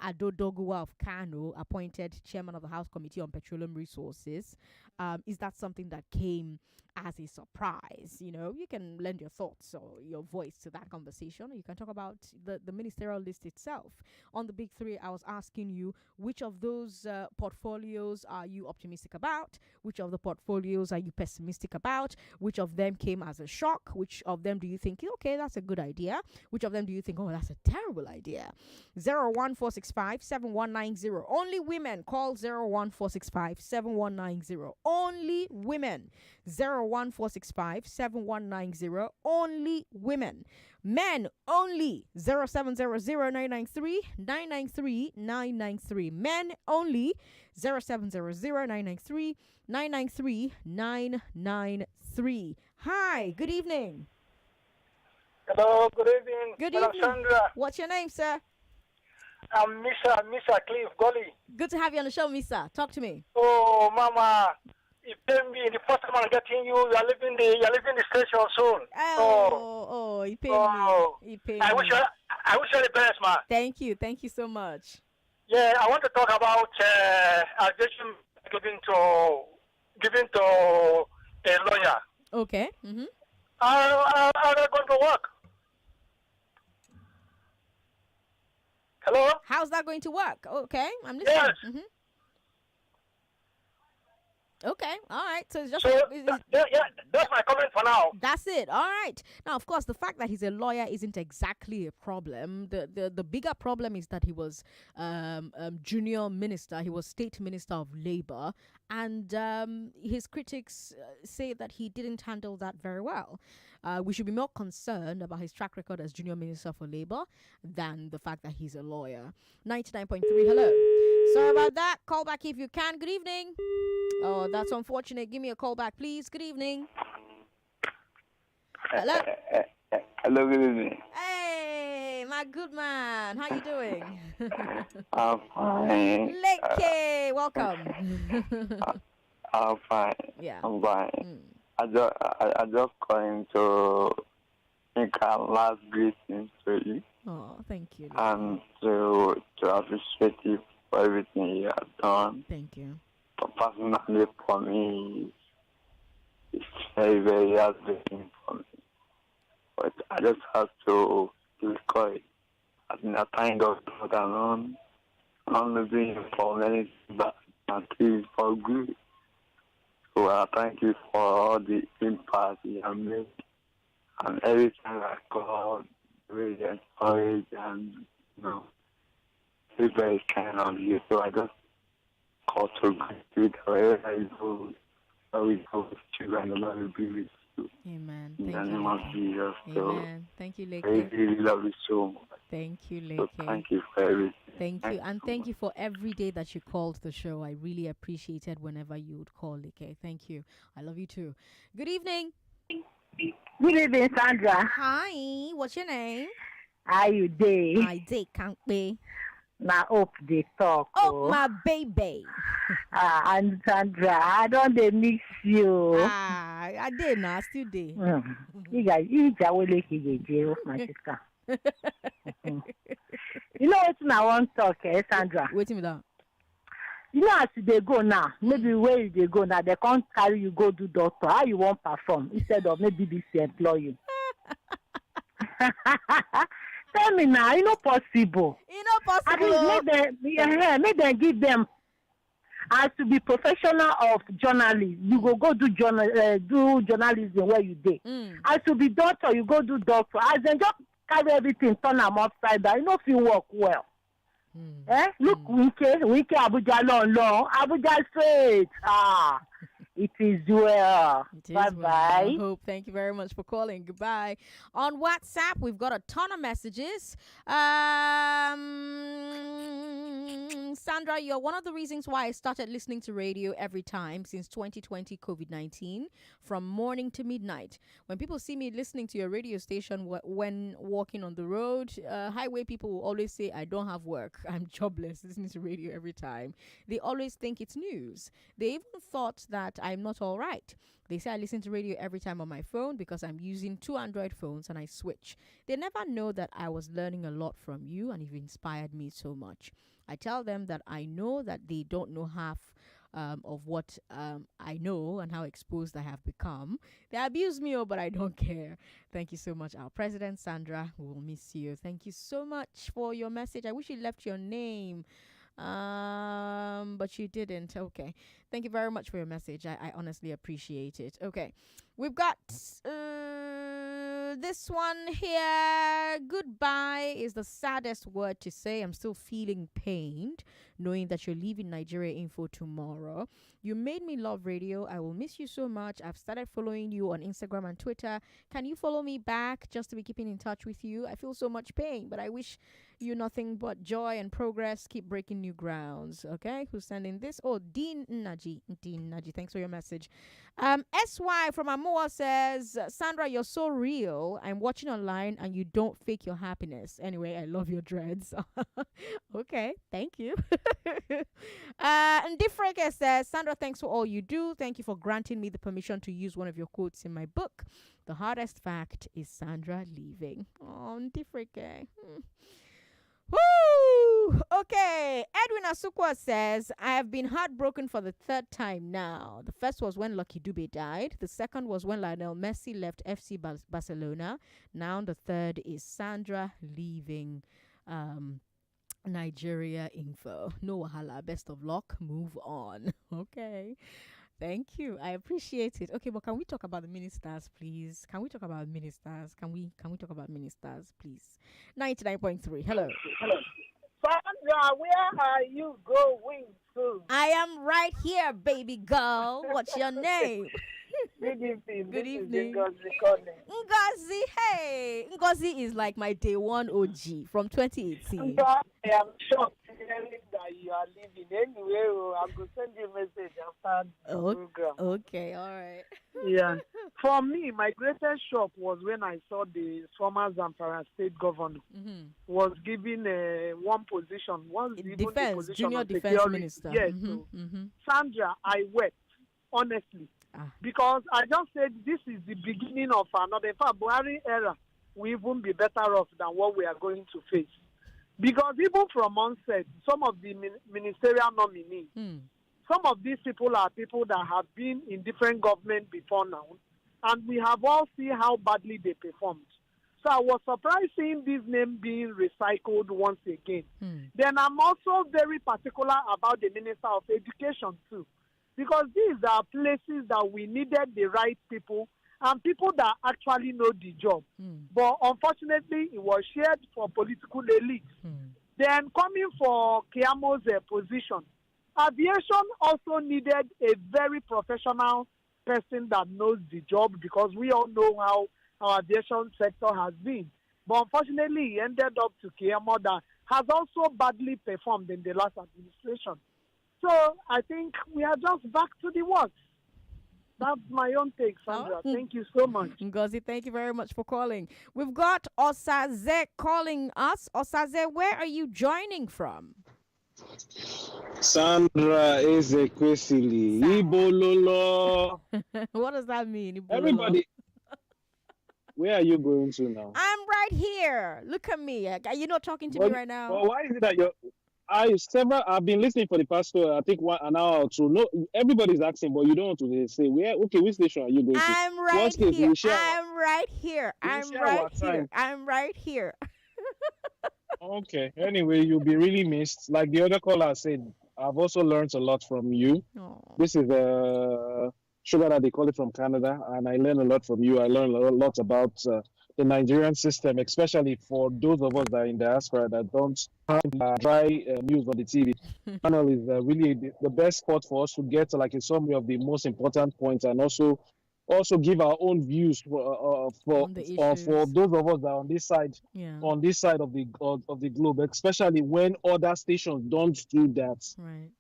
Adodogua of Kano appointed chairman of the House Committee on Petroleum Resources. Is that something that came as a surprise? You can lend your thoughts or your voice to that conversation. Or you can talk about the ministerial list itself. On the big three, I was asking you, which of those portfolios are you optimistic about? Which of the portfolios are you pessimistic about? Which of them came as a shock? Which of them do you think, okay, that's a good idea? Which of them do you think, oh, that's a terrible idea? 01465-7190. Only women. Call 01465-7190. Only women. 01465-7190. Only women. Men only. 0700-993-993-993. Men only. 0700-993-993-993. Hi, good evening. Hello, good evening. Good Madam evening. Sandra. What's your name, sir? I'm Mr. Cliff Golly. Good to have you on the show, Misa. Talk to me. Oh, Mama, it paid me the first time I'm getting you. You're leaving the station soon. He paid Oh, me. He paid I me. wish you the best, man. Thank you so much. Yeah, I want to talk about allegation given to a lawyer. Okay. How are they going to work? Hello? How's that going to work? Okay, I'm listening. Yes. Okay, all right. So it's just that's my comment for now. that's it. All right. Now, of course, the fact that he's a lawyer isn't exactly a problem. The bigger problem is that he was junior minister. He was state minister of labor, and his critics say that he didn't handle that very well. We should be more concerned about his track record as junior minister for labor than the fact that he's a lawyer. 99.3. Hello. Sorry about that. Call back if you can. Good evening. Oh, that's unfortunate. Give me a call back, please. Good evening. Hello. Hello, good evening. Hey, my good man. How you doing? I'm fine. Leke, welcome. I'm fine. Yeah. I'm fine. I just calling to make a last greetings to you Oh, thank you. and to appreciate you for everything you have done. Thank you. Personally, for me, it's very, very heartbreaking for me. But I just have to recall it. I think I thank God for that alone. I'm not doing it for many things, but I do it for good. So I thank you for all the impact you have made. And every time I call, really encourage and, it's very kind of you. So I just call to gratitude wherever I go. I will go with you and the Lord will be with you. Amen. In Thank the you, name of Leke. Jesus. So Amen. Thank you, I Leke. really love you so much. Thank you, So Leke. thank you for everything. Thank you. And so thank much. you for every day that you called the show. I really appreciated whenever you would call, Leke. Thank you. I love you too. Good evening. Good evening, Sandra. Hi. What's your name? How you doing? I did can't be. Now, hope they talk. Oh, my baby. And Sandra, I don't dey miss you. I did now. I still did. You guys, you my sister. You know what I want to talk, Sandra? Wait a minute. You know as they go now, maybe where they go now, they can't carry you go do doctor. How you want perform instead of maybe this employ you? Tell me now, it's not possible. It's not At possible. least make them give them as to be professional of journalist. You go do journalism where you did. As to be doctor, you go do doctor. As they just carry everything, turn them upside down. You know if you work well. Look, Wike Abuja long, Abuja straight. It is well. It is Bye well. bye. I hope. Thank you very much for calling. Goodbye. On WhatsApp, we've got a ton of messages. Sandra, you're one of the reasons why I started listening to radio every time since 2020 COVID-19, from morning to midnight. When people see me listening to your radio station when walking on the road, highway people will always say, I don't have work. I'm jobless listening to radio every time. They always think it's news. They even thought that I'm not all right. They say I listen to radio every time on my phone because I'm using 2 Android phones and I switch. They never know that I was learning a lot from you and you've inspired me so much. I tell them that I know that they don't know half of what I know and how exposed I have become. They abuse me, but I don't care. Thank you so much, our president, Sandra. We will miss you. Thank you so much for your message. I wish you left your name. But you didn't. Okay. Thank you very much for your message. I honestly appreciate it. Okay. We've got this one here. Goodbye is the saddest word to say. I'm still feeling pained knowing that you're leaving Nigeria Info tomorrow. You made me love radio. I will miss you so much. I've started following you on Instagram and Twitter. Can you follow me back just to be keeping in touch with you? I feel so much pain, but I wish you nothing but joy and progress. Keep breaking new grounds. Okay, who's sending this? Oh, Dean Naji. Thanks for your message. SY from Amoa says, Sandra, you're so real. I'm watching online and you don't fake your happiness. Anyway, I love your dreads. Okay, thank you. Ndifreke says, Sandra, thanks for all you do. Thank you for granting me the permission to use one of your quotes in my book. The hardest fact is Sandra leaving. Oh, Ndifreke. Woo! Okay. Edwin Asukwa says, I have been heartbroken for the 3rd time now. The first was when Lucky Dube died. The second was when Lionel Messi left FC Barcelona. Now the third is Sandra leaving Nigeria Info. No wahala. Best of luck. Move on. Okay. Thank you. I appreciate it. Okay, but can we talk about the ministers, please? Can we talk about ministers? Can we talk about ministers, please? 99.3. Hello. Sandra, where are you going to? I am right here, baby girl. What's your name? Good evening. Good This evening. Is Ngozi calling. Ngozi, hey. Ngozi is like my day one OG from 2018. I am shocked hearing that you are leaving. Anyway, I'm going to send you a message after the program. Okay, all right. Yeah. For me, my greatest shock was when I saw the former Zamfara state governor was given one position. Defense, junior defense security. minister. Yes. Sandra, I wept, honestly. Because I just said this is the beginning of another. In fact, Buhari era will even be better off than what we are going to face. Because even from onset, some of the ministerial nominees, some of these people are people that have been in different government before now. And we have all seen how badly they performed. So I was surprised seeing this name being recycled once again. Then I'm also very particular about the Minister of Education too. Because these are places that we needed the right people and people that actually know the job. But unfortunately, it was shared for political elite. Then coming for Kiamo's position, aviation also needed a very professional person that knows the job because we all know how our aviation sector has been. But unfortunately, he ended up to Kiamo that has also badly performed in the last administration. So I think we are just back to the works. That's my own take, Sandra. Thank you so much. Ngozi, thank you very much for calling. We've got Osaze calling us. Osaze, where are you joining from? Sandra Ezekwesili. Ibololo. What does that mean? Ibololo? Everybody, where are you going to now? I'm right here. Look at me. Are you not talking to me right now? Well, why is it that I've been listening for the past, I think, an hour or two. No, everybody's asking, but you don't want to say where. Okay, which station are you going to? I'm right here. I'm right here. I'm right here. Okay. Anyway, you'll be really missed. Like the other caller said, I've also learned a lot from you. Aww. This is sugar that they call it from Canada, and I learned a lot from you. I learned a lot about the Nigerian system, especially for those of us that are in diaspora that don't have dry news on the TV. Channel is really the best spot for us to get like a summary of the most important points and also give our own views for those of us that are on this side of the globe, especially when other stations don't do that. Right.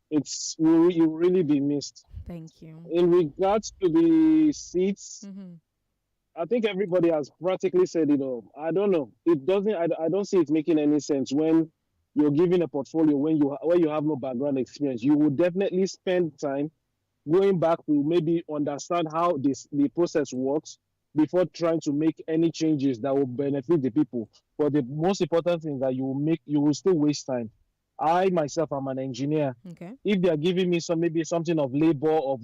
You'll really be missed. Thank you. In regards to the seats, I think everybody has practically said it all. I don't know. It doesn't. I don't see it making any sense when you're given a portfolio when you have no background experience. You will definitely spend time going back to maybe understand how the process works before trying to make any changes that will benefit the people. But the most important thing that you will still waste time. I myself am an engineer. Okay. If they are giving me maybe something of labor of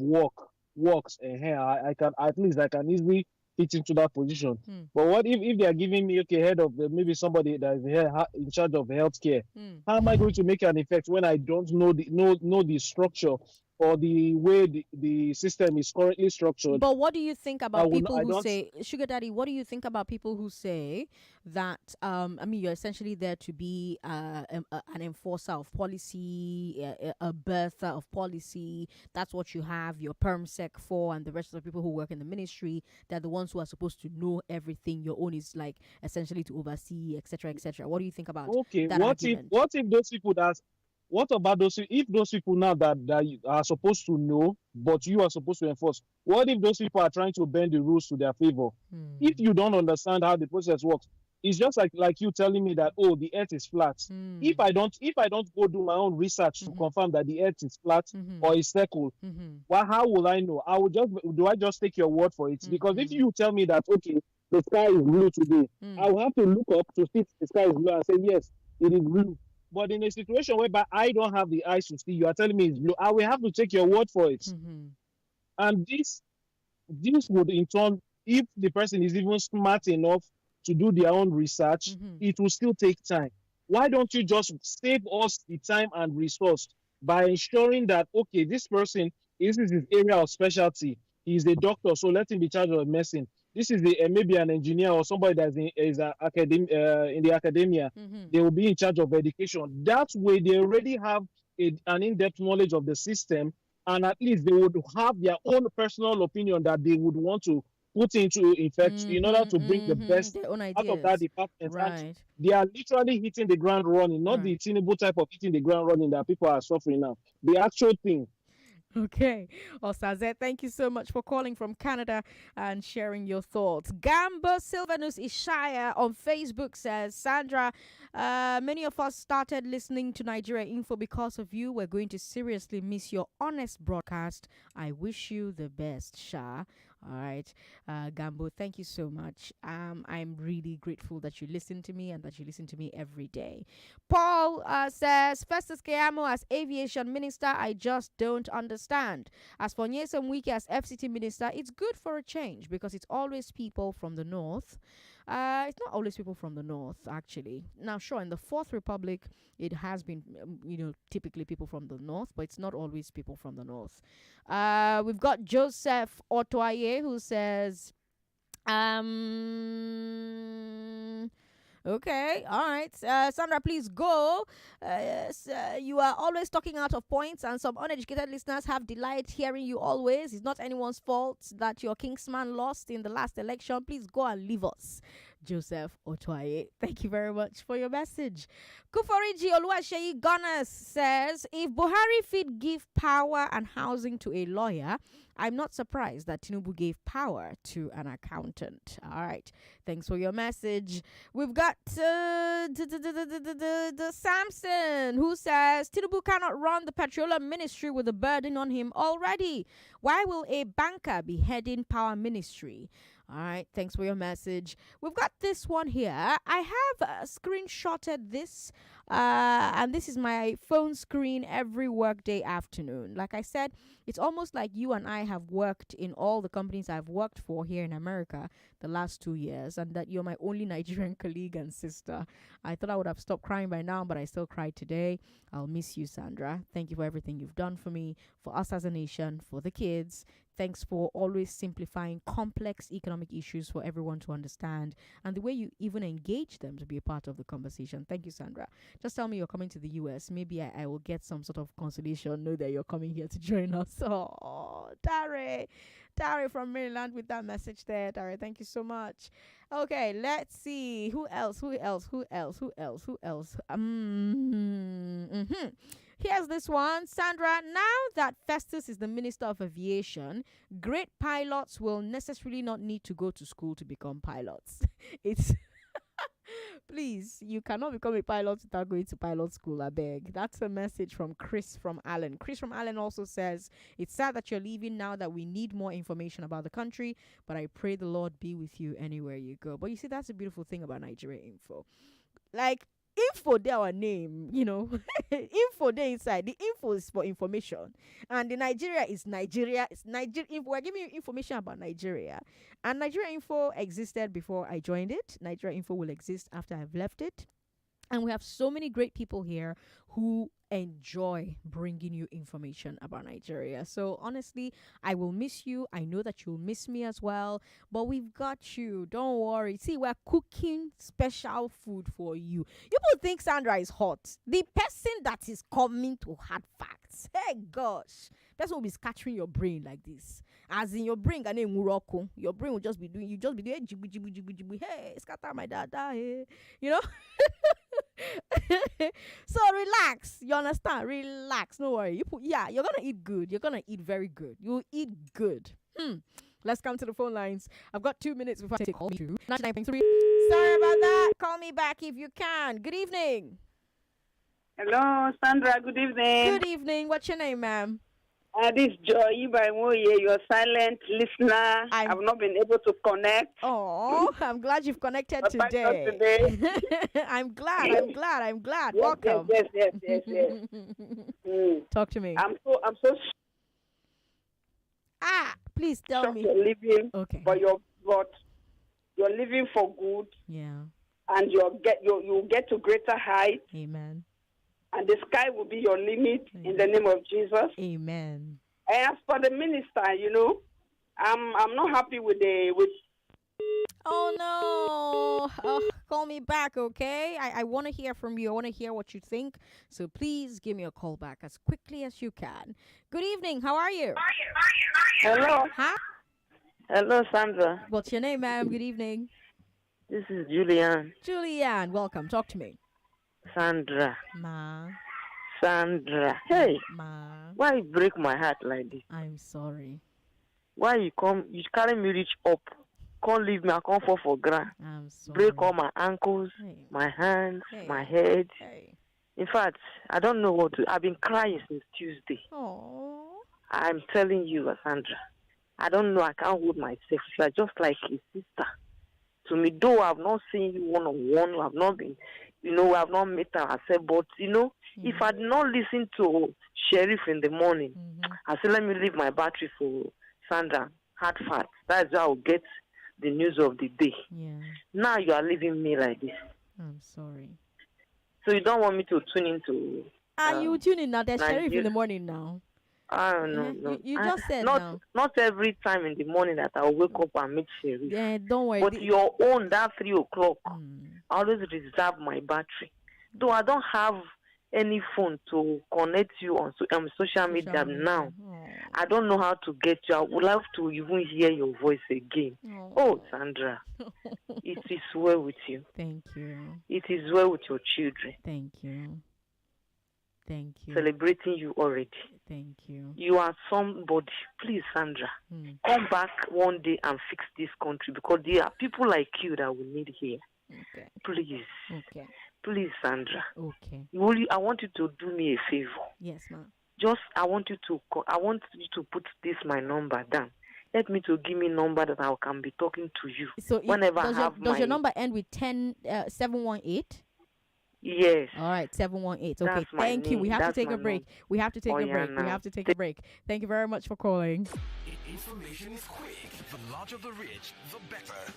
works, and here I can at least I can easily fit into that position. But what if they are giving me head of maybe somebody that is here in charge of healthcare? How am I going to make an effect when I don't know the structure or the way the system is currently structured? But what do you think about people I who don't. say, Sugar Daddy, what do you think about people who say that, I mean, you're essentially there to be an enforcer of policy, a birther of policy. That's what you have your permsec for, and the rest of the people who work in the ministry, they're the ones who are supposed to know everything. Your own is like essentially to oversee, etc., etc. What do you think about Okay, that argument? what if those people what about if those people now that you are supposed to know, but you are supposed to enforce? What if those people are trying to bend the rules to their favor? If you don't understand how the process works, it's just like you telling me that, oh, the earth is flat. If I don't go do my own research to confirm that the earth is flat or is circle, well, how will I know? Do I just take your word for it? Because if you tell me that, okay, the sky is blue today, I will have to look up to see if the sky is blue and say, yes, it is blue. But in a situation whereby I don't have the eyes to see, you are telling me it's blue, I will have to take your word for it. And this would in turn, if the person is even smart enough to do their own research, it will still take time. Why don't you just save us the time and resource by ensuring that, okay, this person, this is his area of specialty. He's a doctor, so let him be charged of medicine. This is maybe an engineer or somebody that is in the academia. They will be in charge of education. That way, they already have an in-depth knowledge of the system, and at least they would have their own personal opinion that they would want to put into effect in order to bring the best Their own out of that ideas. department. Right. And they are literally hitting the ground running, not the Tinubu type of hitting the ground running that people are suffering now. The actual thing. Okay. Osaze, thank you so much for calling from Canada and sharing your thoughts. Gamba Silvanus Ishaya on Facebook says, Sandra, many of us started listening to Nigeria Info because of you. We're going to seriously miss your honest broadcast. I wish you the best, Sha. All right, Gambo, thank you so much. I'm really grateful that you listen to me and that you listen to me every day. Paul says, Festus Keyamo as aviation minister, I just don't understand. As for Nyesom Wike as FCT minister, it's good for a change because it's always people from the north. It's not always people from the north, actually. Now, sure, in the Fourth Republic, it has been, typically people from the north, but it's not always people from the north. We've got Joseph Otoye who says, okay, all right. Sandra, please go. You are always talking out of points, and some uneducated listeners have delight hearing you always. It's not anyone's fault that your Kingsman lost in the last election. Please go and leave us. Joseph Otoye, thank you very much for your message. Kuforiji Oluwaseyi Gunners says, if Buhari fit give power and housing to a lawyer, I'm not surprised that Tinubu gave power to an accountant. All right. Thanks for your message. We've got the Samson who says Tinubu cannot run the petroleum ministry with a burden on him already. Why will a banker be heading power ministry? All right, thanks for your message. We've got this one here. I have screenshotted this, and this is my phone screen every workday afternoon. Like I said, it's almost like you and I have worked in all the companies I've worked for here in America the last 2 years, and that you're my only Nigerian colleague and sister. I thought I would have stopped crying by now, but I still cried today. I'll miss you, Sandra. Thank you for everything you've done for me, for us as a nation, for the kids. Thanks for always simplifying complex economic issues for everyone to understand, and the way you even engage them to be a part of the conversation. Thank you, Sandra. Just tell me you're coming to the US. Maybe I will get some sort of consolation, know that you're coming here to join us. Oh, Tare from Maryland with that message there. Tare, thank you so much. Okay, let's see. Who else? Here's this one. Sandra, now that Festus is the Minister of Aviation, great pilots will necessarily not need to go to school to become pilots. It's Please, you cannot become a pilot without going to pilot school, I beg. That's a message from Chris from Allen. Chris from Allen also says, it's sad that you're leaving now that we need more information about the country, but I pray the Lord be with you anywhere you go. But you see, that's a beautiful thing about Nigeria Info. Like, info there our name, info there inside. The info is for information, and the Nigeria is Nigeria. It's Nigeria. We're giving you information about Nigeria, and Nigeria Info existed before I joined it. Nigeria Info will exist after I've left it. And we have so many great people here who enjoy bringing you information about Nigeria. So honestly, I will miss you. I know that you'll miss me as well, but we've got you. Don't worry. See, we're cooking special food for you. People think Sandra is hot. The person that is coming to hard facts. Hey gosh. Person will be scattering your brain like this. As in your brain, your brain will just be doing, hey, scatter my dada, hey. So relax. You understand? Relax. No worry. You're gonna eat good. You're gonna eat very good. You'll eat good. Let's come to the phone lines. I've got 2 minutes before I take call. 99.3. Sorry about that. Call me back if you can. Good evening. Hello, Sandra. Good evening. Good evening. What's your name, ma'am? This is Joy Ibaimoye, your silent listener. I've not been able to connect. Oh, I'm glad you've connected today. I'm glad. Yes, Welcome. Yes. Talk to me. I'm so please tell me. You're living, okay, but you're living for good. Yeah. And you'll get to greater heights. Amen. And the sky will be your limit. Amen. In the name of Jesus. Amen. And as for the minister, I'm not happy with. Oh no! Oh, call me back, okay? I want to hear from you. I want to hear what you think. So please give me a call back as quickly as you can. Good evening. How are you? Hello. Huh? Hello, Sandra. What's your name, ma'am? Good evening. This is Julianne. Julianne, welcome. Talk to me. Sandra. Ma. Sandra. Hey. Ma. Why you break my heart like this? I'm sorry. Why you carry me reach up? Can't leave me, I can't fall for ground. I'm sorry. Break all my ankles, my hands, my head. In fact, I don't know what to. I've been crying since Tuesday. Oh. I'm telling you, Sandra. I don't know, I can't hold myself. You are just like a sister to me. Though I've not seen you one-on-one, I've not been, we have not met ourselves, but if I'd not listened to Sheriff in the morning, I said, let me leave my battery for Sandra, hard facts. That's how I'll get the news of the day. Yeah. Now you are leaving me like this. I'm sorry. So you don't want me to tune into... you tune in now. There's Nigeria. Sheriff in the morning now. I don't know. No. You just said not every time in the morning that I'll wake up and meet Sheriff. Yeah, don't worry. But your own, that 3 o'clock, I always reserve my battery. Though I don't have any phone to connect you on social media now. I don't know how to get you. I would love to even hear your voice again. Oh, Sandra, it is well with you. Thank you. It is well with your children. Thank you. Thank you. Celebrating you already. Thank you. You are somebody. Please, Sandra, come back one day and fix this country, because there are people like you that we need here. Okay. Please. Okay. Please, Sandra. Okay. I want you to do me a favor. Yes, ma'am. I want you to put my number down. Let me to give me number that I can be talking to you. So whenever does your number end with 718? Yes. All right, 718. Okay, That's thank you. We have to take a break. Number. We have to take a break. We have to take a break. Thank you very much for calling. Information is quick. The larger the reach, the better.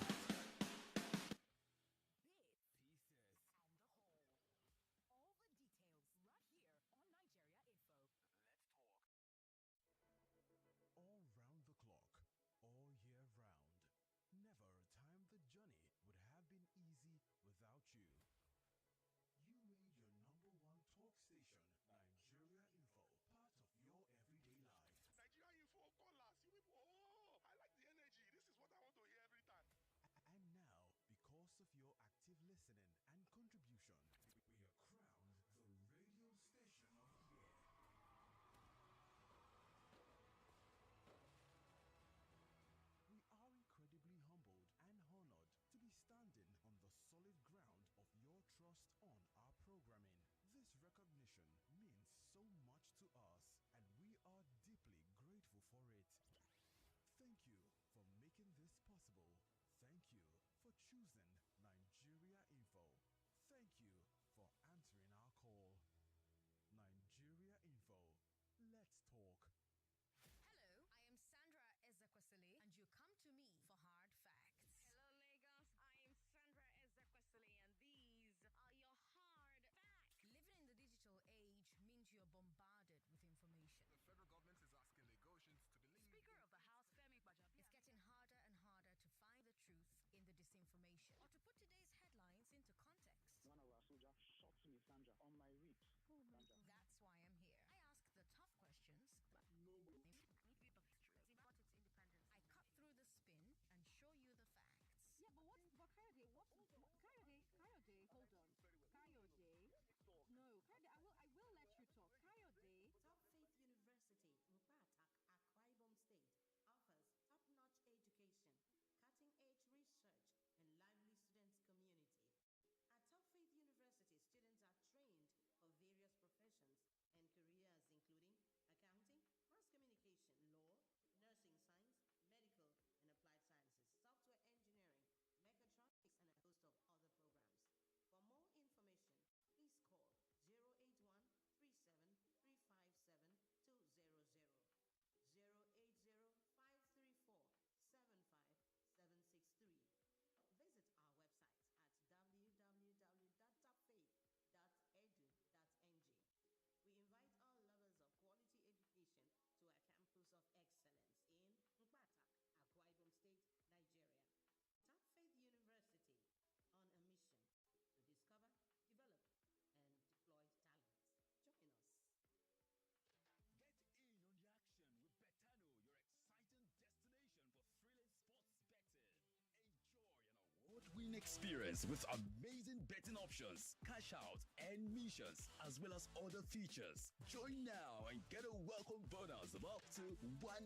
thrilling experience with amazing betting options, cash out, and missions, as well as other features. Join now and get a welcome bonus of up to 100,000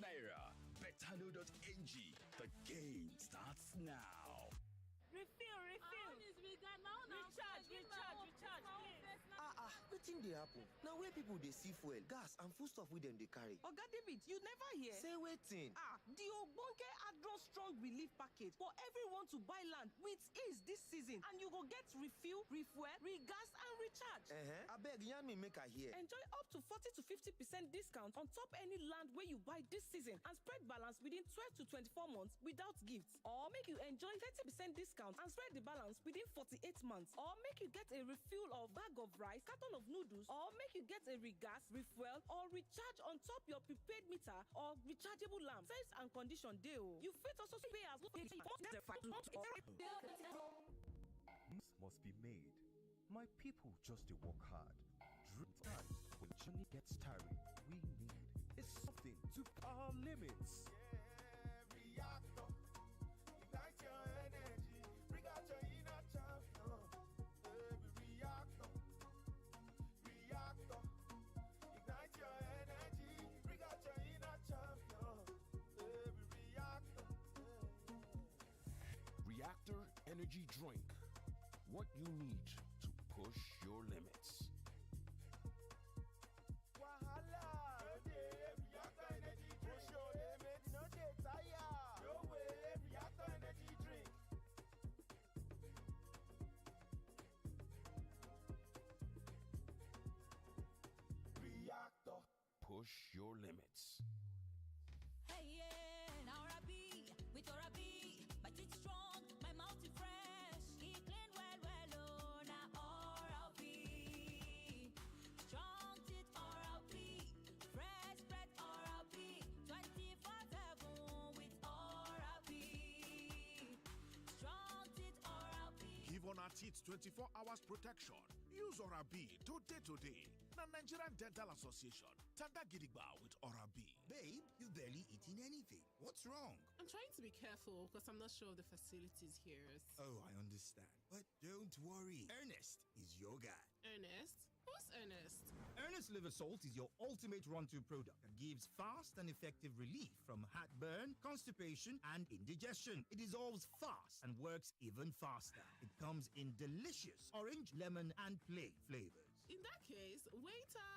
naira. Betano.ng. The game starts now. Refill. Recharge, please. Wetin dey happen? Now where people dey see fuel, gas and foodstuff with them they carry. Oga David, you never hear? Say wetin? The Ogbonge Agro Strong Relief Package for everyone to buy land with ease this season, and you go get refuel, refuel, regas and recharge. Abeg yarn me make I hear. Enjoy up to 40 to 50% discount on top any land where you buy this season, and spread balance within 12 to 24 months without gifts. Or make you enjoy 30% discount and spread the balance within 48 months. Or make you get a refuel of bag of rice, carton of noodles, or make you get a regas, refuel, or recharge on top your prepaid meter or rechargeable lamp. Terms and condition deal. You fit also pay as must be made. My people just to work hard. Times when journey gets tiring, we need is something to our limits. Reactor, ignite your energy, bring out your inner champion. Reactor, ignite your energy, bring out your inner champion. Reactor Energy Drink. What you need to push your limits. Wahala, Reactor Energy, push your limits. No dey tire. No way, Reactor Energy Drink. Reactor. Push your limits. Hey, yeah, now Rabi, with Orabi, my teeth strong, my mouth is fresh, he clean well, oh, now Orabi, strong teeth Orabi, fresh breath Orabi, 24/7 with Orabi, strong teeth Orabi. Give on our teeth 24 hours protection. Use Orabi today. The Nigerian Dental Association. Tanda Gidigba with Orabi. Babe, you've barely eaten anything. What's wrong? I'm trying to be careful because I'm not sure of the facilities here. Oh, I understand. But don't worry. Ernest is your guy. Ernest? Who's Ernest? Ernest Liver Salt is your ultimate run-to product that gives fast and effective relief from heartburn, constipation, and indigestion. It dissolves fast and works even faster. It comes in delicious orange, lemon, and plain flavors. In that case, waiter!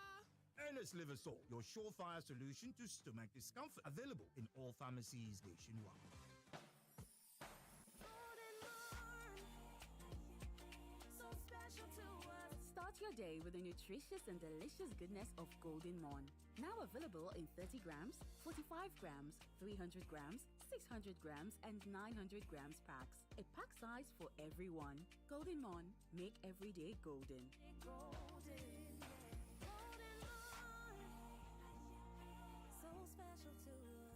Ernest Liver Salt, your surefire solution to stomach discomfort. Available in all pharmacies nationwide. Start your day with the nutritious and delicious goodness of Golden Morn. Now available in 30 grams, 45 grams, 300 grams, 600 grams, and 900 grams packs. A pack size for everyone. Golden Morn. Make every day golden. Golden Morn, so special to us.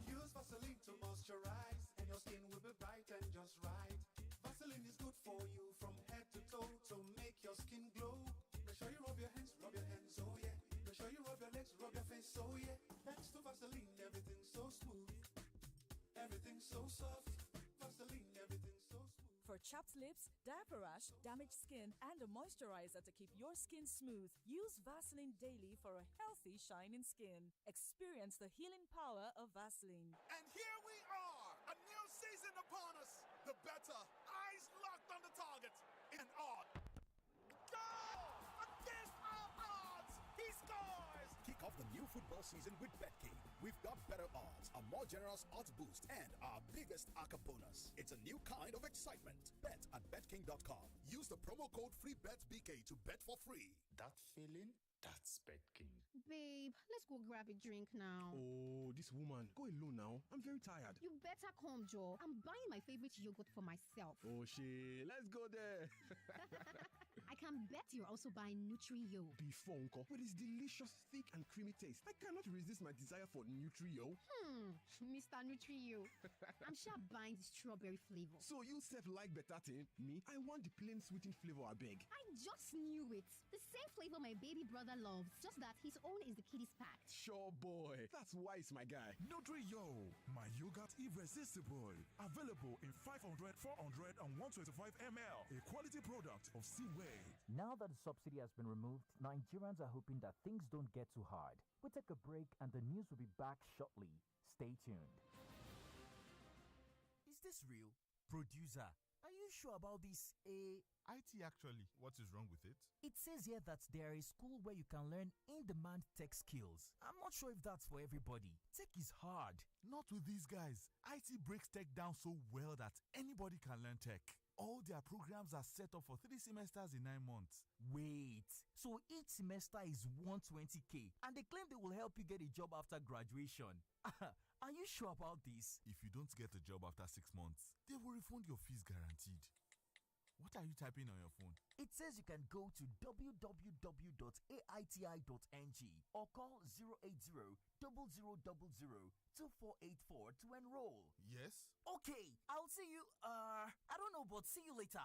Use Vaseline to moisturize, and your skin will be bright and just right. Vaseline is good for you from head to toe to make your skin glow. Make sure you rub your hands, oh yeah. Make sure you rub your legs, rub your face, oh yeah. Thanks to Vaseline, everything's so smooth, everything's so soft. Vaseline, everything's so smooth. For chapped lips, diaper rash, damaged skin, and a moisturizer to keep your skin smooth, use Vaseline daily for a healthy, shining skin. Experience the healing power of Vaseline. And here we are, a new season upon us. The better, eyes locked on the target, and on. Goal! Against all odds, he scores! Kick off the new football season with BetKing. We've got better odds, a more generous odds boost, and our biggest ACA bonus. It's a new kind of excitement. Bet at BetKing.com. Use the promo code FreeBetBK to bet for free. That feeling? That's BetKing. Babe, let's go grab a drink now. Oh, this woman. Go alone now. I'm very tired. You better come, Joe. I'm buying my favorite yogurt for myself. Oh, shit. Let's go there. I can bet bet you're also buying Nutri-Yo. Before, Uncle, with its delicious, thick and creamy taste, I cannot resist my desire for Nutri-Yo. Mr. Nutri-Yo. I'm sure buying the strawberry flavor. So you self like better thing? Me, I want the plain sweetened flavor, I beg. I just knew it. The same flavor my baby brother loves, just that his own is the kiddies pack. Sure, boy. That's why it's my guy. Nutri-Yo, my yogurt irresistible. Available in 500, 400, and 125 ml. A quality product of Seaway. Now that the subsidy has been removed, Nigerians are hoping that things don't get too hard. We'll take a break and the news will be back shortly. Stay tuned. Is this real? Producer, are you sure about this? IT actually. What is wrong with it? It says here that there is a school where you can learn in-demand tech skills. I'm not sure if that's for everybody. Tech is hard. Not with these guys. IT breaks tech down so well that anybody can learn tech. All their programs are set up for 3 semesters in 9 months. Wait, so each semester is 120k and they claim they will help you get a job after graduation. Are you sure about this? If you don't get a job after 6 months, they will refund your fees guaranteed. What are you typing on your phone? It says you can go to www.aiti.ng or call 080-0000-2484 to enroll. Yes? Okay, I'll see you, I don't know, but see you later.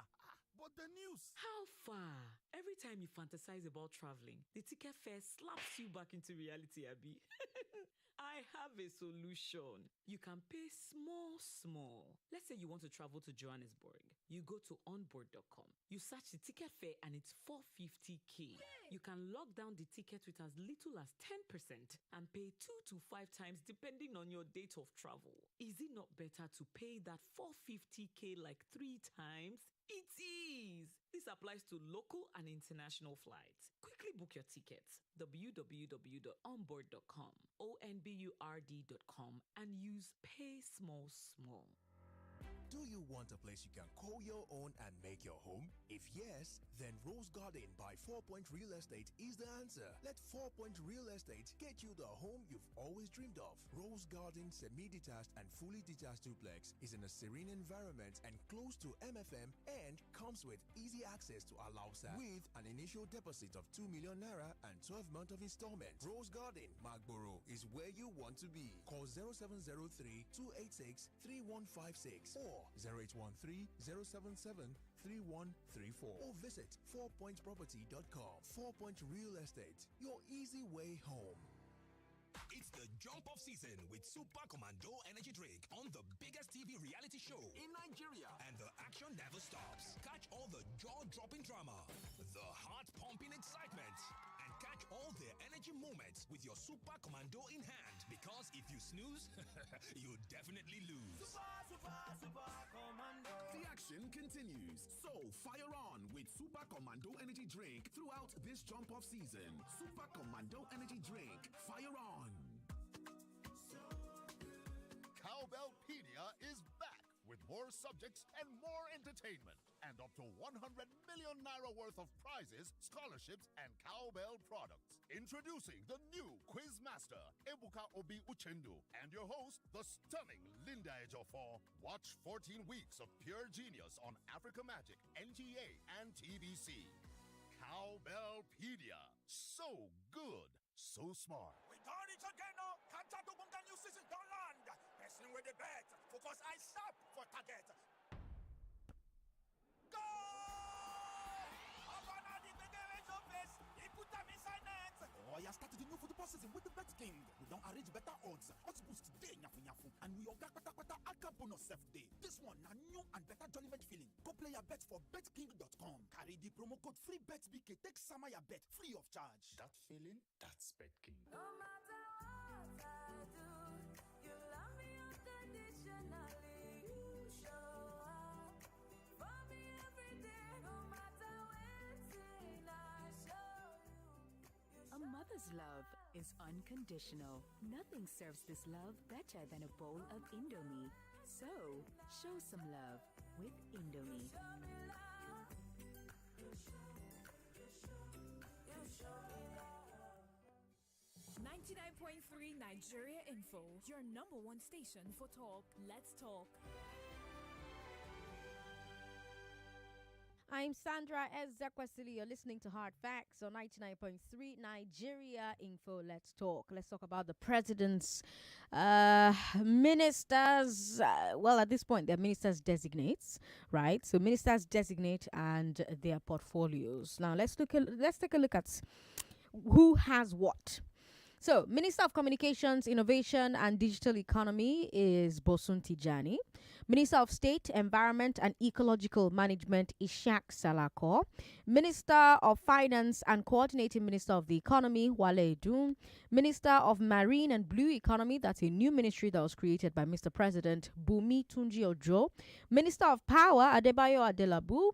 But the news! How far? Every time you fantasize about traveling, the ticket fare slaps you back into reality, Abby. I have a solution. You can pay small. Let's say you want to travel to Johannesburg. You go to onboard.com. You search the ticket fare and it's 450k. You can lock down the ticket with as little as 10% and pay 2 to 5 times depending on your date of travel. Is it not better to pay that 450k like 3 times? It is! This applies to local and international flights. Quickly book your tickets. www.onboard.com, onboard.com, and use Pay Small. Do you want a place you can call your own and make your home? If yes, then Rose Garden by 4 Point Real Estate is the answer. Let 4 Point Real Estate get you the home you've always dreamed of. Rose Garden semi-detached and fully detached duplex is in a serene environment and close to MFM and comes with easy access to Alausa with an initial deposit of 2 million naira and 12 months of installment. Rose Garden, Magboro is where you want to be. Call 0703-286-3156 or 0813-077-3134 or visit 4pointproperty.com. 4 Point Real Estate, your easy way home. It's the jump off season with Super Commando Energy Drink on the biggest TV reality show in Nigeria. And the action never stops. Catch all the jaw-dropping drama, the heart-pumping excitement, and catch all the energy moments with your Super Commando in hand. Because if you snooze, you definitely lose. Super Commando. The action continues. So fire on with Super Commando Energy Drink throughout this jump off season. Super Commando Energy Drink. Fire on. Cowbellpedia is back with more subjects and more entertainment, and up to 100 million naira worth of prizes, scholarships, and cowbell products. Introducing the new quiz master, Ebuka Obi Uchendu, and your host, the stunning Linda Ejiofor. Watch 14 weeks of pure genius on Africa Magic, NTA, and TVC. Cowbellpedia. So good, so smart. We done it again now. Can't talk about the new season don't land. Person with the bet. Focus eye sharp for target. Go! Abana the big face. He put them inside net. Oh, you started the new football season with the Bet King. We don't arrange better odds. Odds boost today, nyafu. And we got Aka bonus self day. This one, a new and better tournament feeling. Go play your bet for betking.com. Carry the promo code FREEBETBK. Take some your bet free of charge. That feeling, that's Bet King. No matter what I do, you love me unconditionally. You show up for me every day. No matter when I show you. A mother's love is unconditional. Nothing serves this love better than a bowl of Indomie. So, show some love with Indomie. 99.3 Nigeria Info, your number one station for talk. Let's talk. I'm Sandra Ezekwesili. You're listening to Hard Facts on 99.3 Nigeria Info. Let's talk. Let's talk about the president's ministers. Well, at this point, they're ministers designates, right? So ministers designate and their portfolios. Now, let's take a look at who has what. So, Minister of Communications, Innovation and Digital Economy is Bosun Tijani. Minister of State, Environment and Ecological Management, Ishak Salako. Minister of Finance and Coordinating Minister of the Economy, Wale Edun. Minister of Marine and Blue Economy, that's a new ministry that was created by Mr. President, Bumi Tunji Ojo. Minister of Power, Adebayo Adelabu.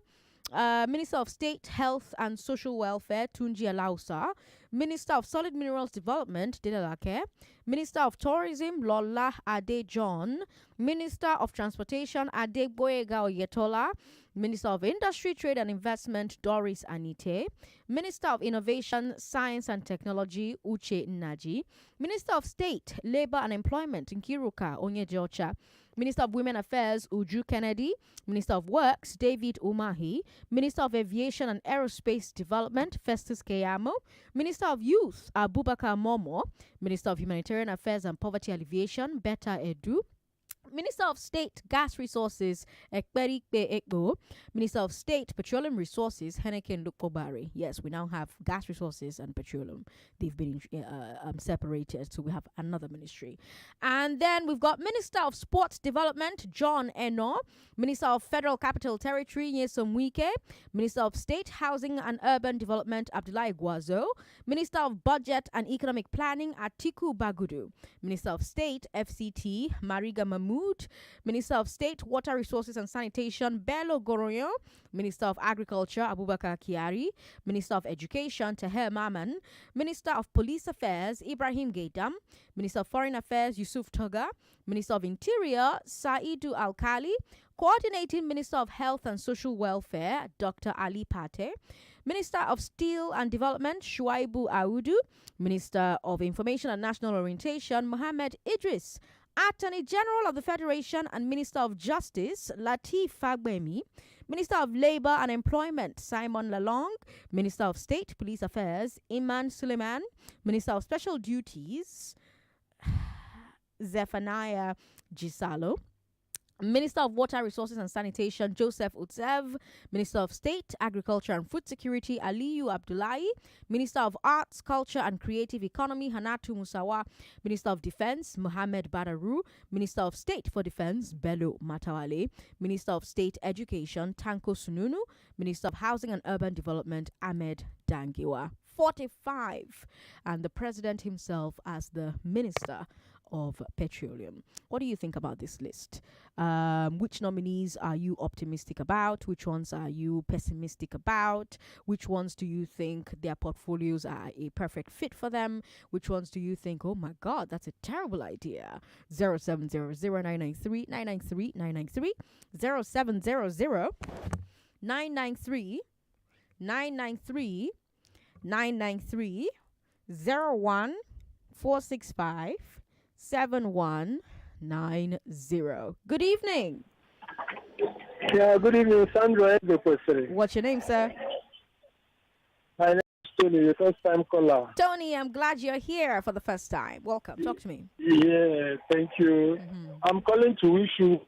Minister of State, Health and Social Welfare, Tunji Alausa. Minister of Solid Minerals Development, Delalake. Minister of Tourism, Lola Ade John. Minister of Transportation, Adegboyega Oyetola. Minister of Industry, Trade and Investment, Doris Anite. Minister of Innovation, Science and Technology, Uche Nnaji. Minister of State, Labor and Employment, Nkiruka Onyejocha. Minister of Women Affairs, Uju Kennedy. Minister of Works, David Umahi. Minister of Aviation and Aerospace Development, Festus Keyamo. Minister of Youth, Abubakar Momo. Minister of Humanitarian Affairs and Poverty Alleviation, Betta Edu. Minister of State, Gas Resources, Ekperi Ekbo. Minister of State, Petroleum Resources, Henneken Lukobari. Yes, we now have gas resources and petroleum. They've been separated, so we have another ministry. And then we've got Minister of Sports Development, John Eno. Minister of Federal Capital Territory, Nyesom Wike. Minister of State, Housing and Urban Development, Abdullahi Guazo. Minister of Budget and Economic Planning, Atiku Bagudu. Minister of State, FCT, Mariga Mahmood. Minister of State, Water Resources and Sanitation, Bello Goroyo. Minister of Agriculture, Abubakar Kiari. Minister of Education, Taher Maman. Minister of Police Affairs, Ibrahim Gaidam. Minister of Foreign Affairs, Yusuf Toga. Minister of Interior, Saidu Alkali. Coordinating Minister of Health and Social Welfare, Dr. Ali Pate. Minister of Steel and Development, Shuaibu Audu. Minister of Information and National Orientation, Mohammed Idris. Attorney General of the Federation and Minister of Justice, Lateef Fagbemi. Minister of Labour and Employment, Simon Lalong. Minister of State Police Affairs, Iman Suleiman. Minister of Special Duties, Zephaniah Gisalo. Minister of Water Resources and Sanitation, Joseph Utsev. Minister of State, Agriculture and Food Security, Aliyu Abdullahi. Minister of Arts, Culture and Creative Economy, Hanatu Musawa. Minister of Defense, Mohammed Badaru. Minister of State for Defense, Bello Matawale. Minister of State Education, Tanko Sununu. Minister of Housing and Urban Development, Ahmed Dangiwa. 45. And the president himself as the Minister of Petroleum. What do you think about this list? Which nominees are you optimistic about? Which ones are you pessimistic about? Which ones do you think their portfolios are a perfect fit for them? Which ones do you think, oh my God, that's a terrible idea? 0700-993-993-993 0700-993-993 01-465 7190. Good evening. Yeah, good evening, Sandra Ezekwesili. What's your name, sir? My name is Tony, the first time caller. Tony, I'm glad you're here for the first time. Welcome. Talk to me. Yeah, thank you. I'm calling to wish you.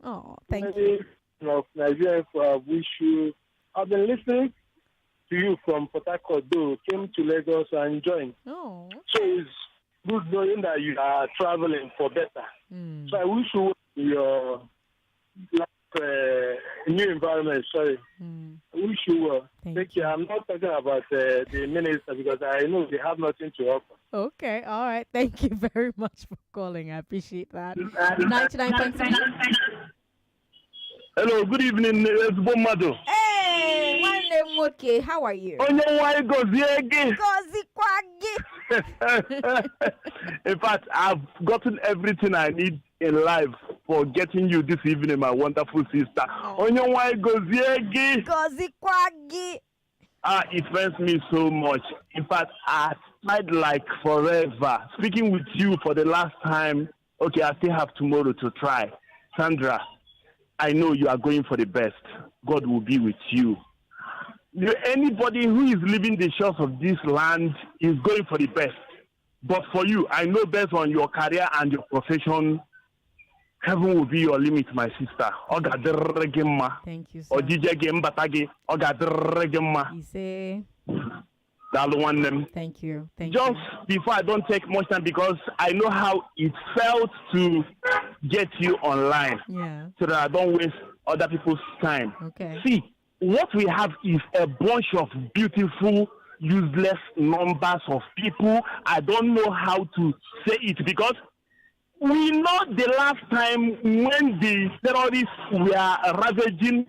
Oh, thank you. Of Nigeria, wish you. I've been listening to you from Port Harcourt, though. Came to Lagos and joined. Oh. So it's good knowing that you are traveling for better. So I wish you your new environment. Sorry. I wish you well. Take care. I'm not talking about the minister because I know they have nothing to offer. Okay. All right. Thank you very much for calling. I appreciate that. 99.3. Hello. Good evening, Bomado. Hey, my name okay. How are you? In fact, I've gotten everything I need in life for getting you this evening, my wonderful sister. It offends me so much. In fact, I tried like forever. Speaking with you for the last time. Okay, I still have tomorrow to try. Sandra, I know you are going for the best. God will be with you. Anybody who is leaving the shores of this land is going for the best. But for you, I know based on your career and your profession, heaven will be your limit, my sister. Thank you, sir. You say. Thank you. Just before I don't take much time because I know how it felt to get you online. Yeah. So that I don't waste other people's time. Okay. See, what we have is a bunch of beautiful, useless numbers of people. I don't know how to say it because we know the last time when the terrorists were ravaging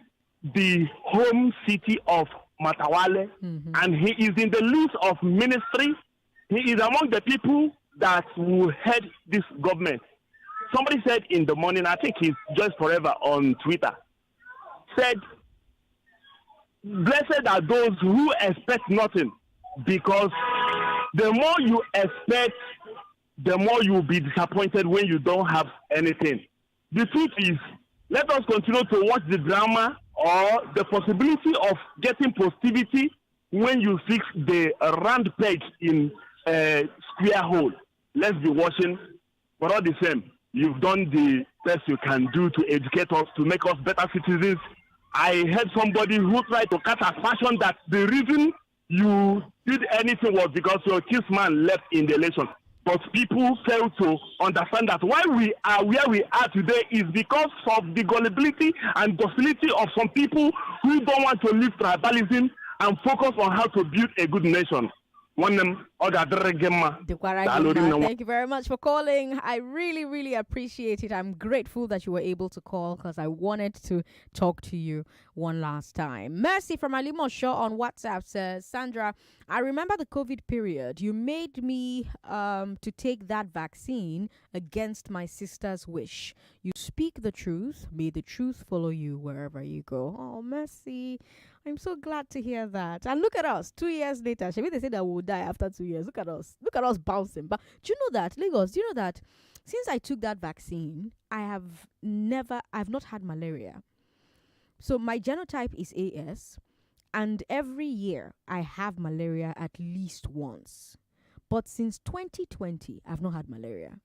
the home city of Matawale, and he is in the list of ministry. He is among the people that will head this government. Somebody said in the morning, I think he's just forever on Twitter, said, blessed are those who expect nothing, because the more you expect, the more you will be disappointed when you don't have anything. The truth is, let us continue to watch the drama or the possibility of getting positivity when you fix the round peg in a square hole. Let's be watching. But all the same, you've done the best you can do to educate us, to make us better citizens. I heard somebody who tried to cut as fashion that the reason you did anything was because your kinsman left in the election. But people fail to understand that why we are where we are today is because of the gullibility and docility of some people who don't want to leave tribalism and focus on how to build a good nation. Thank you very much for calling. I really, really appreciate it. I'm grateful that you were able to call because I wanted to talk to you one last time. Mercy from Alimo Shaw on WhatsApp says, Sandra, I remember the COVID period. You made me to take that vaccine against my sister's wish. You speak the truth. May the truth follow you wherever you go. Oh, Mercy. I'm so glad to hear that. And look at us, 2 years later. Maybe they said that we'll die after 2 years. Look at us. Look at us bouncing. But do you know that, Lagos, do you know that since I took that vaccine, I've not had malaria. So my genotype is AS, and every year I have malaria at least once. But since 2020, I've not had malaria.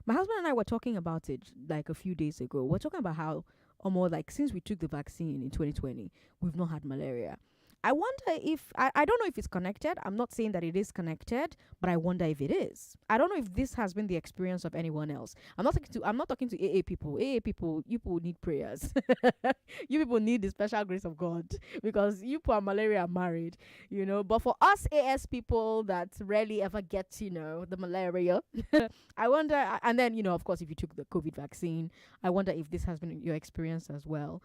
My husband and I were talking about it like a few days ago. We're talking about how since we took the vaccine in 2020, we've not had malaria. I wonder if, I don't know if it's connected. I'm not saying that it is connected, but I wonder if it is. I don't know if this has been the experience of anyone else. I'm not talking to AA people. AA people, you people need prayers. You people need the special grace of God because you people are malaria married, But for us AS people that rarely ever get, the malaria, I wonder, and then, of course, if you took the COVID vaccine, I wonder if this has been your experience as well.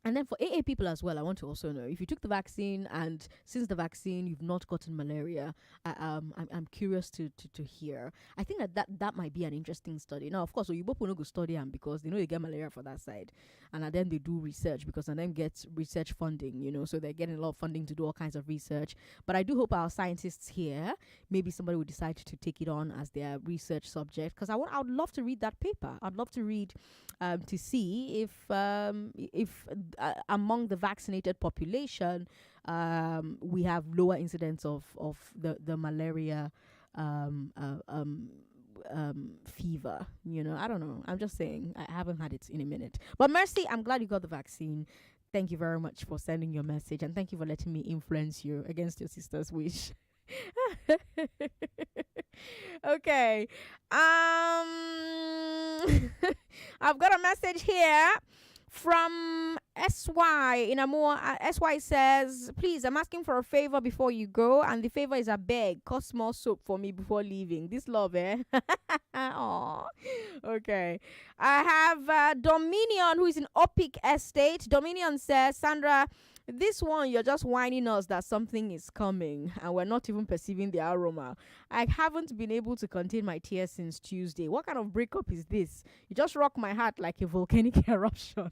And then for AA people as well, I want to also know if you took the vaccine and since the vaccine you've not gotten malaria. I'm curious to hear. I think that might be an interesting study. Now, of course, you both will go study them because they know they get malaria for that side, and then they do research because and then get research funding. So they're getting a lot of funding to do all kinds of research. But I do hope our scientists here, maybe somebody will decide to take it on as their research subject because I would love to read that paper. I'd love to read to see if among the vaccinated population, we have lower incidence of the malaria fever. I don't know. I'm just saying I haven't had it in a minute. But Mercy, I'm glad you got the vaccine. Thank you very much for sending your message and thank you for letting me influence you against your sister's wish. Okay. I've got a message here from SY in a more SY says, please, I'm asking for a favor before you go, and the favor is a beg. Cost more soap for me before leaving. This love, eh? Aww. Okay. I have Dominion, who is in Opic Estate. Dominion says, Sandra, this one, you're just whining us that something is coming and we're not even perceiving the aroma. I haven't been able to contain my tears since Tuesday. What kind of breakup is this? You just rock my heart like a volcanic eruption.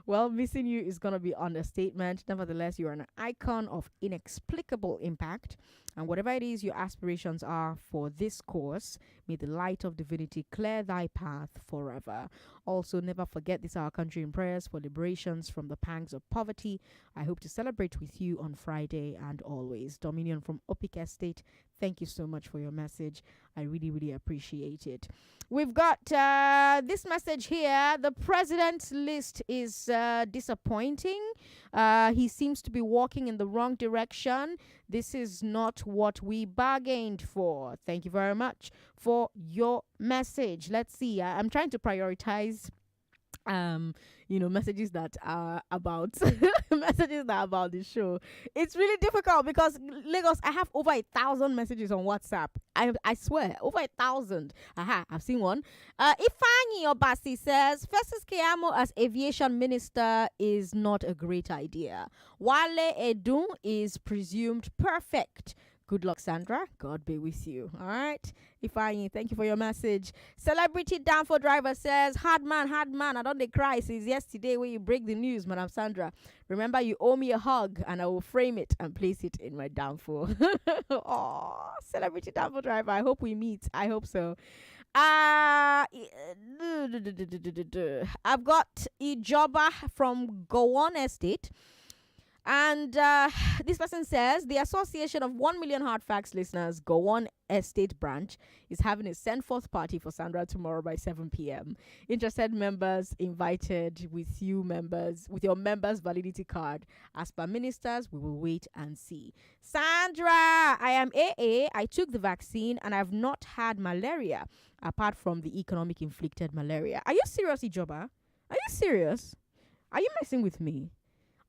Well, missing you is going to be understatement. Nevertheless, you are an icon of inexplicable impact. And whatever it is your aspirations are for this course, may the light of divinity clear thy path forever. Also, never forget this our country in prayers for liberations from the pangs of poverty. I hope to celebrate with you on Friday and always. Dominion from Opik Estate, thank you so much for your message. I really, really appreciate it. We've got this message here. The president's list is disappointing. He seems to be walking in the wrong direction. This is not what we bargained for. Thank you very much for your message. Let's see. I'm trying to prioritize messages that are about messages that are about the show. It's really difficult because Lagos, I have over 1,000 messages on WhatsApp. I swear, over 1,000. I've seen one. Ifeanyi Obasi says Festus Keyamo as aviation minister is not a great idea. Wale Edun is presumed perfect. Good luck, Sandra. God be with you. All right. Ifeanyi, thank you for your message. Celebrity Downfall Driver says, hard man. I don't dey cry since yesterday when you break the news, Madam Sandra. Remember, you owe me a hug and I will frame it and place it in my downfall. Oh, Celebrity Downfall Driver. I hope we meet. I hope so. I've got Ijoba from Gowon Estate. And this person says the Association of 1 Million Hard Facts listeners, Gowon Estate branch, is having a send forth party for Sandra tomorrow by 7 p.m. Interested members invited with your members validity card. As per ministers, we will wait and see. Sandra, I am AA. I took the vaccine and I've not had malaria apart from the economic inflicted malaria. Are you serious, Ijoba? Are you serious? Are you messing with me?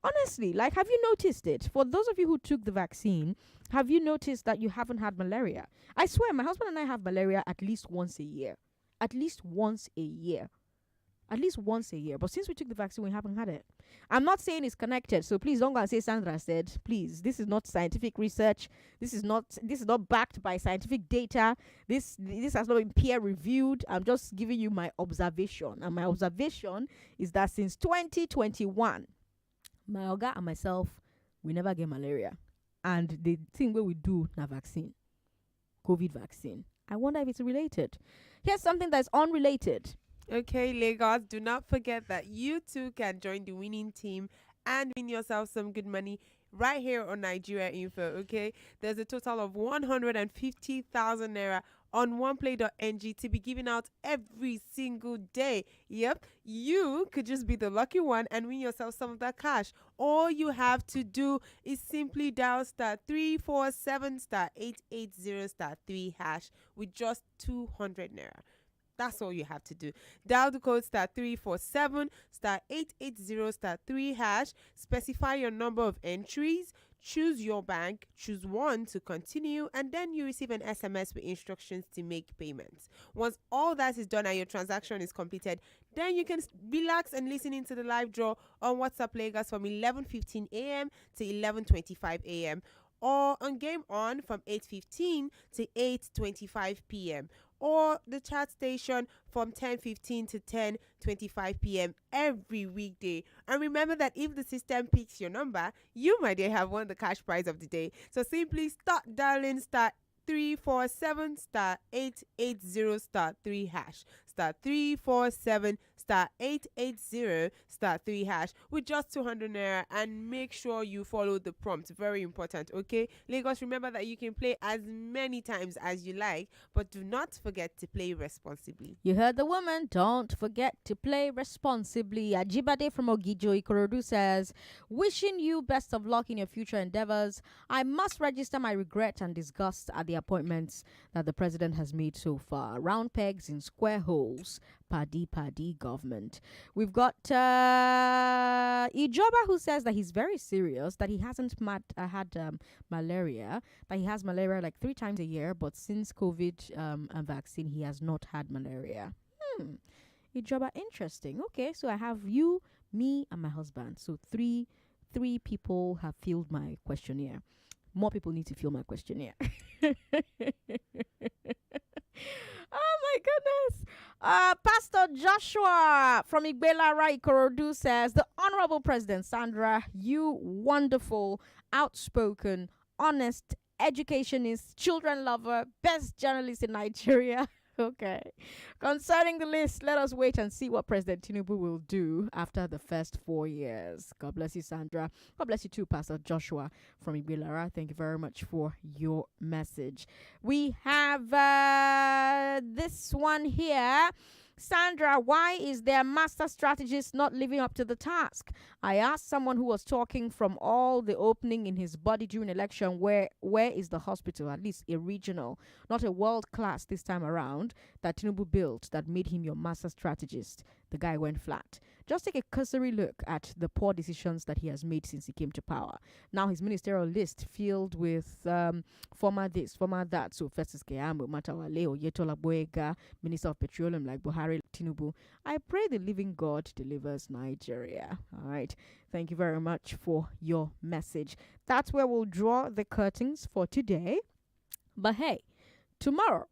Honestly, have you noticed it? For those of you who took the vaccine, have you noticed that you haven't had malaria? I swear, my husband and I have malaria at least once a year. At least once a year. But since we took the vaccine, we haven't had it. I'm not saying it's connected, so please don't go and say Sandra said. Please, this is not scientific research. This is not backed by scientific data. This has not been peer reviewed. I'm just giving you my observation. And my observation is that since 2021, my oga and myself, we never get malaria. And the thing where we do na vaccine, COVID vaccine. I wonder if it's related. Here's something that's unrelated. Okay, Lagos, do not forget that you too can join the winning team and win yourself some good money right here on Nigeria Info, okay? There's a total of 150,000 naira on oneplay.ng to be given out every single day. Yep, you could just be the lucky one and win yourself some of that cash. All you have to do is simply dial *347 *880 *3# with just 200 naira. That's all you have to do. Dial the code *347 *880 *3#. Specify your number of entries. Choose your bank. Choose one to continue, and then you receive an SMS with instructions to make payments. Once all that is done and your transaction is completed, then you can relax and listen into the live draw on WhatsApp Lagos from 11:15 a.m. to 11:25 a.m. or on Game On from 8:15 to 8:25 p.m. or the chat station from 10:15 to 10:25 p.m. every weekday. And remember that if the system picks your number, you might have won the cash prize of the day. So simply start dialing *347 *880 *347 *880 *3# with just 200 naira, and make sure you follow the prompt. Very important, okay? Lagos, remember that you can play as many times as you like, but do not forget to play responsibly. You heard the woman. Don't forget to play responsibly. Ajibade from Ogijo Ikorodu says, wishing you best of luck in your future endeavors. I must register my regret and disgust at the appointments that the president has made so far. Round pegs in square holes. Paddy government. We've got Ijoba, who says that he's very serious, that he hasn't had malaria, that he has malaria like 3 times a year, but since COVID vaccine, he has not had malaria. Ijoba, interesting. Okay, so I have you, me, and my husband. So three people have filled my questionnaire. More people need to fill my questionnaire. Oh my goodness. Pastor Joshua from Igbelara Ikorodu says, the Honorable President Sandra, you wonderful, outspoken, honest, educationist, children lover, best journalist in Nigeria. Okay. Concerning the list, let us wait and see what President Tinubu will do after the first 4 years. God bless you, Sandra. God bless you too, Pastor Joshua from Ibilara. Thank you very much for your message. We have this one here. Sandra, why is their master strategist not living up to the task? I asked someone who was talking from all the opening in his body during election, where is the hospital, at least a regional, not a world class this time around, that Tinubu built that made him your master strategist? The guy went flat. Just take a cursory look at the poor decisions that he has made since he came to power. Now his ministerial list filled with former this, former that. So Festus Keyamo, Matawale, Oyetola Boyega, Minister of Petroleum like Buhari Tinubu. I pray the living God delivers Nigeria. All right. Thank you very much for your message. That's where we'll draw the curtains for today. But hey, tomorrow,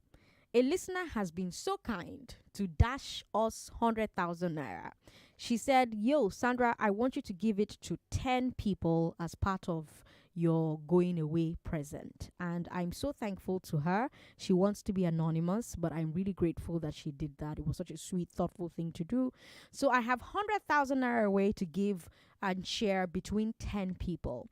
a listener has been so kind to dash us 100,000 naira. She said, yo, Sandra, I want you to give it to 10 people as part of your going away present. And I'm so thankful to her. She wants to be anonymous, but I'm really grateful that she did that. It was such a sweet, thoughtful thing to do. So I have 100,000 naira away to give and share between 10 people.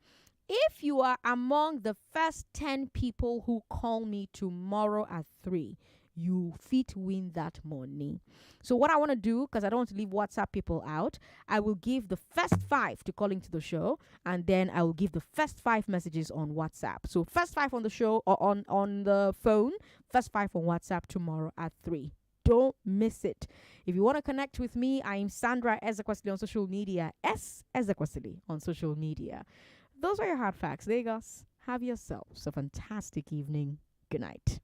If you are among the first 10 people who call me tomorrow at 3, you fit win that money. So what I want to do, because I don't want to leave WhatsApp people out, I will give the first 5 to call into the show, and then I will give the first 5 messages on WhatsApp. So first 5 on the show or on the phone, first 5 on WhatsApp tomorrow at 3. Don't miss it. If you want to connect with me, I'm Sandra Ezekwesili on social media. Ezekwesili on social media. Those are your hard facts. Lagos, have yourselves a fantastic evening. Good night.